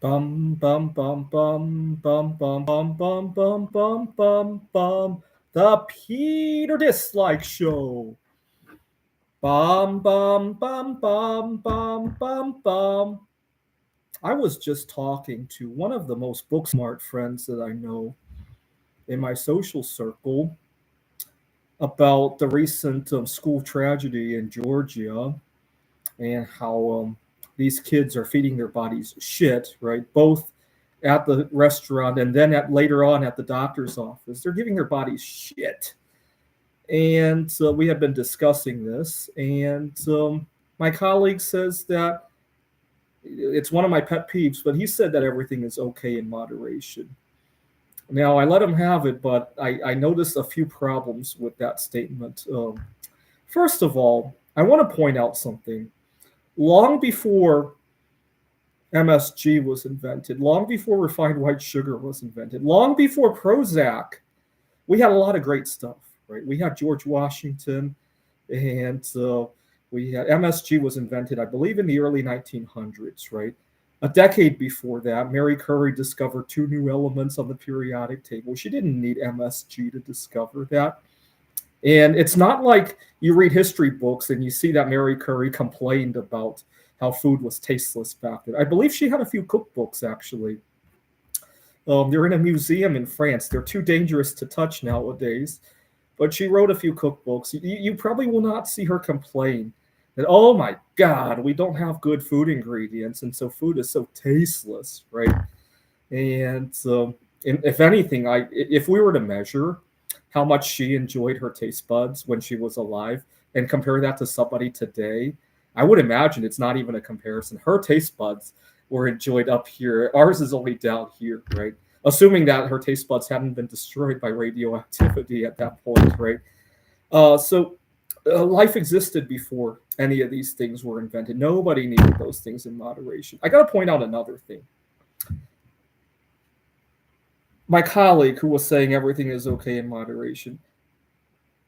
Bum bum bum bum bum bum bum bum bum bum bum bum. The Peter Dislike Show. Bum bum bum bum bum bum bum. I was just talking to one of the most book smart friends that I know in my social circle about the recent school tragedy in Georgia and how these kids are feeding their bodies shit, right? Both at the restaurant and then later on at the doctor's office. They're giving their bodies shit. And we have been discussing this. And my colleague says that it's one of my pet peeves, but he said that everything is okay in moderation. Now, I let him have it, but I noticed a few problems with that statement. First of all, I want to point out something. Long before MSG was invented, long before refined white sugar was invented, long before Prozac, we had a lot of great stuff, right? We had George Washington, and we had MSG was invented, I believe, in the early 1900s, right? A decade before that, Mary Curie discovered two new elements on the periodic table. She didn't need MSG to discover that. And it's not like you read history books and you see that Mary Curie complained about how food was tasteless back then. I believe she had a few cookbooks, actually. They're in a museum in France. They're too dangerous to touch nowadays. But she wrote a few cookbooks. You probably will not see her complain that, oh my God, we don't have good food ingredients. And so food is so tasteless, right? And if anything, if we were to measure how much she enjoyed her taste buds when she was alive and compare that to somebody today, I would imagine it's not even a comparison. Her taste buds were enjoyed up here. Ours is only down here, right? Assuming that her taste buds hadn't been destroyed by radioactivity at that point, right? Life existed before any of these things were invented. Nobody needed those things in moderation. I got to point out another thing. My colleague who was saying everything is okay in moderation,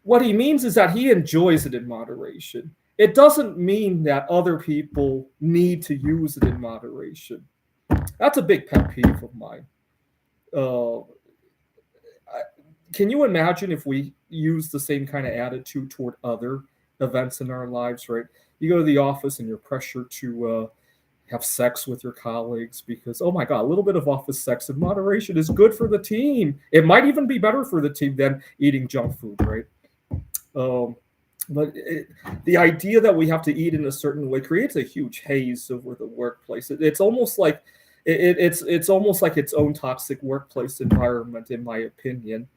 what he means is that he enjoys it in moderation. It doesn't mean that other people need to use it in moderation. That's a big pet peeve of mine. Uh, can you imagine if we use the same kind of attitude toward other events in our lives, right? You go to the office and you're pressured to have sex with your colleagues because, oh my God, a little bit of office sex in moderation is good for the team. It might even be better for the team than eating junk food, right? Um, the idea that we have to eat in a certain way creates a huge haze over the workplace. It's almost like it's almost like its own toxic workplace environment, in my opinion.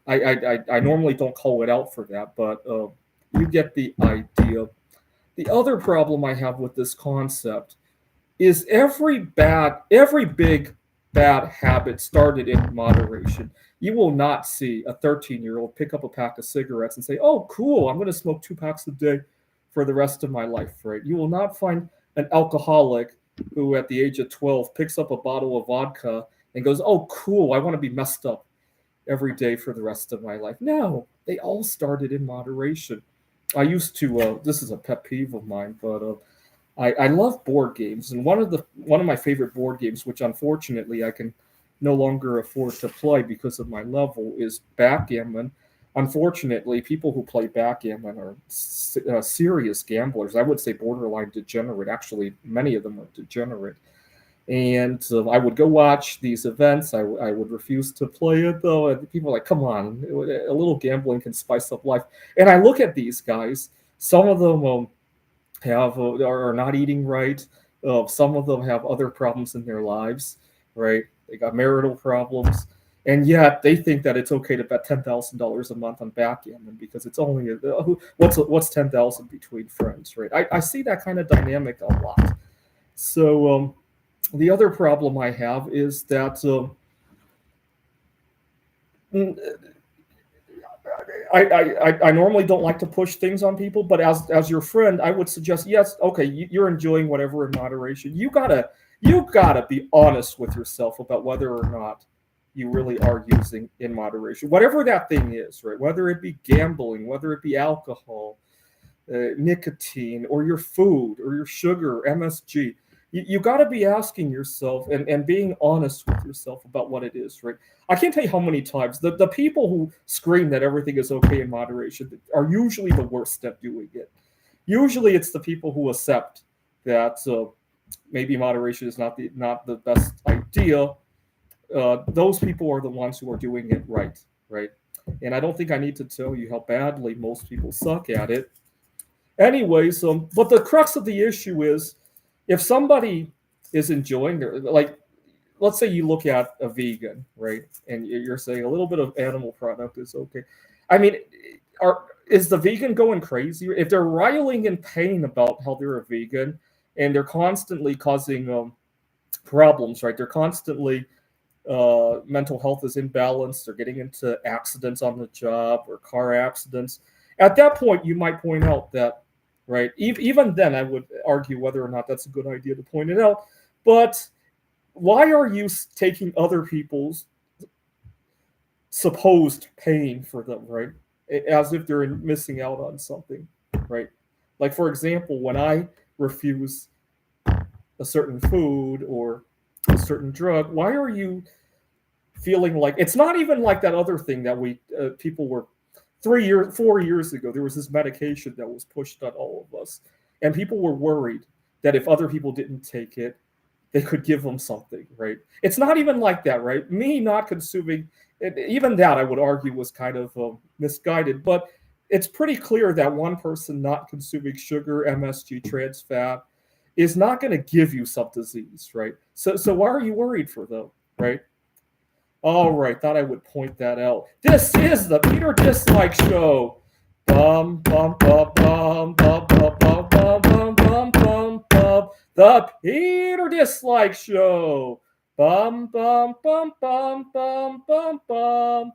I normally don't call it out for that, but you get the idea. The other problem I have with this concept is every big bad habit started in moderation. You will not see a 13-year-old pick up a pack of cigarettes and say, "Oh, cool, I'm going to smoke 2 packs a day for the rest of my life." Right? You will not find an alcoholic who, at the age of 12, picks up a bottle of vodka and goes, "Oh, cool, I want to be messed up every day for the rest of my life." No, they all started in moderation. I used to. This is a pet peeve of mine, but I love board games, and one of my favorite board games, which unfortunately I can no longer afford to play because of my level, is backgammon. Unfortunately, people who play backgammon are serious gamblers. I would say borderline degenerate. Actually, many of them are degenerate. And I would go watch these events. I would refuse to play it though. And people are like, "Come on, a little gambling can spice up life." And I look at these guys. Some of them have are not eating right. Some of them have other problems in their lives, right? They got marital problems, and yet they think that it's okay to bet $10,000 a month on backgammon because it's only what's 10,000 between friends, right? I see that kind of dynamic a lot. So the other problem I have is that I normally don't like to push things on people, but as your friend, I would suggest yes, okay, you're enjoying whatever in moderation. You gotta be honest with yourself about whether or not you really are using in moderation, whatever that thing is, right? Whether it be gambling, whether it be alcohol, nicotine, or your food, or your sugar, MSG. You got to be asking yourself and being honest with yourself about what it is, right? I can't tell you how many times the people who scream that everything is okay in moderation are usually the worst at doing it. Usually, it's the people who accept that maybe moderation is not the best idea. Those people are the ones who are doing it right, right? And I don't think I need to tell you how badly most people suck at it. Anyways, but the crux of the issue is if somebody is enjoying their, like, let's say you look at a vegan, right? And you're saying a little bit of animal product is okay. I mean, is the vegan going crazy? If they're riling in pain about how they're a vegan and they're constantly causing problems, right? They're constantly mental health is imbalanced. They're getting into accidents on the job or car accidents. At that point, you might point out that, right? Even then, I would argue whether or not that's a good idea to point it out. But why are you taking other people's supposed pain for them, right? As if they're missing out on something, right? Like, for example, when I refuse a certain food or a certain drug, why are you feeling like it's not even like that other thing that we people were 4 years ago? There was this medication that was pushed on all of us, and people were worried that if other people didn't take it, they could give them something, right? It's not even like that, right? Me not consuming, even that I would argue was kind of misguided, but it's pretty clear that one person not consuming sugar, MSG, trans fat is not going to give you some disease, right? So why are you worried for them, right? All right, thought I would point that out. This is the Peter Dislike Show. Bum bum bum bum bum bum bum bum bum bum bum bum. The Peter Dislike Show. Bum bum bum bum bum bum bum.